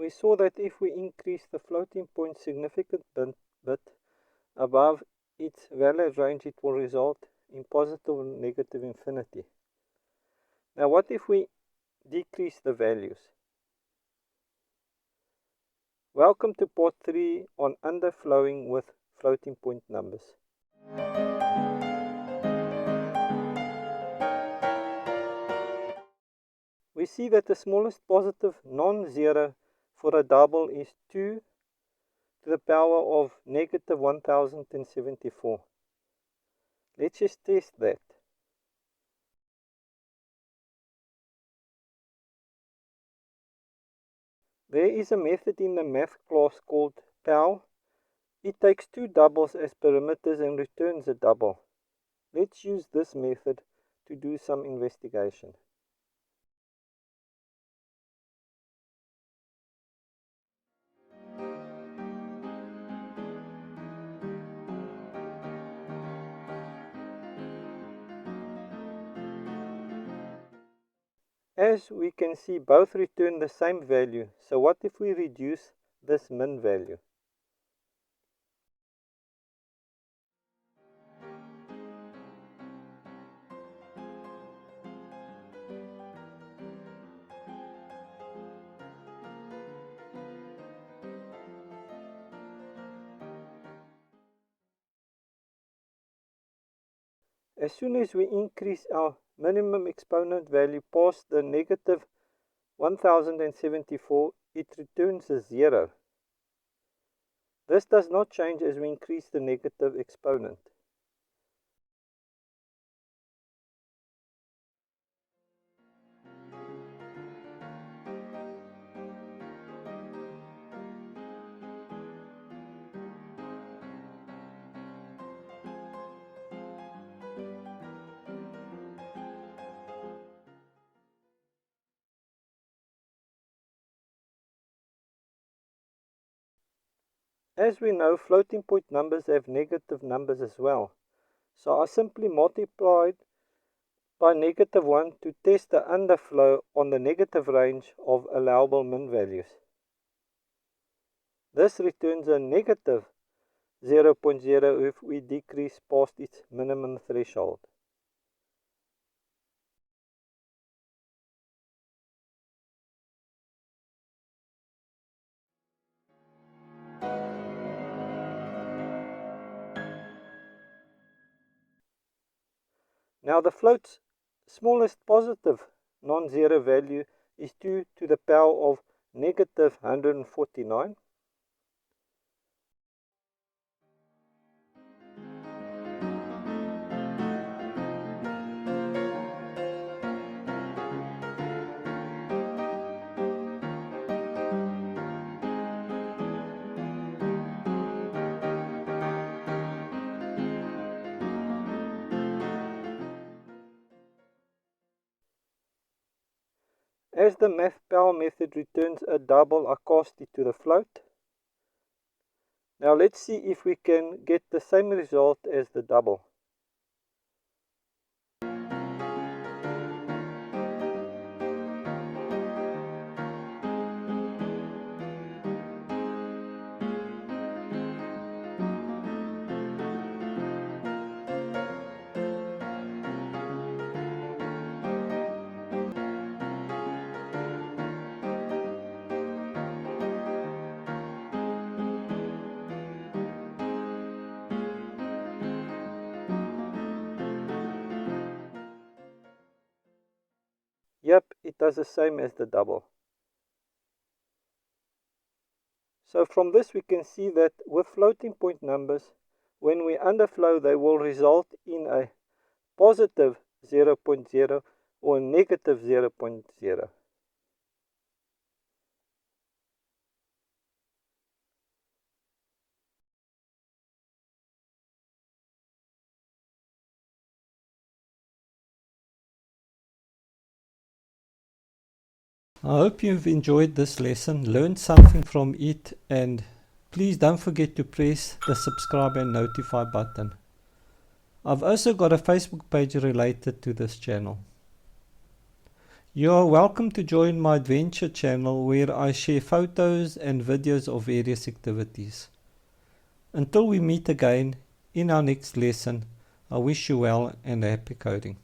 we saw that if we increase the floating point significant bit above its valid range, it will result in positive or negative infinity. Now what if we decrease the values? Welcome to part 3 on underflowing with floating point numbers. We see that the smallest positive non-zero for a double is 2 to the power of negative 1074. Let's just test that. There is a method in the math class called POW. It takes 2 doubles as parameters and returns a double. Let's use this method to do some investigation. As we can see, both return the same value. So what if we reduce this min value? As soon as we increase our minimum exponent value past the negative 1074, it returns a 0. This does not change as we increase the negative exponent. As we know, floating point numbers have negative numbers as well. So I simply multiplied by negative 1 to test the underflow on the negative range of allowable min values. This returns a negative 0.0 if we decrease past its minimum threshold. Now the float's smallest positive non-zero value is 2 to the power of negative 149. As the math power method returns a double, I cast it to the float. Now let's see if we can get the same result as the double. Yep, it does the same as the double. So from this we can see that with floating point numbers, when we underflow, they will result in a positive 0.0 or a negative 0.0. I hope you've enjoyed this lesson, learned something from it, and please don't forget to press the subscribe and notify button. I've also got a Facebook page related to this channel. You are welcome to join my adventure channel where I share photos and videos of various activities. Until we meet again in our next lesson, I wish you well and happy coding.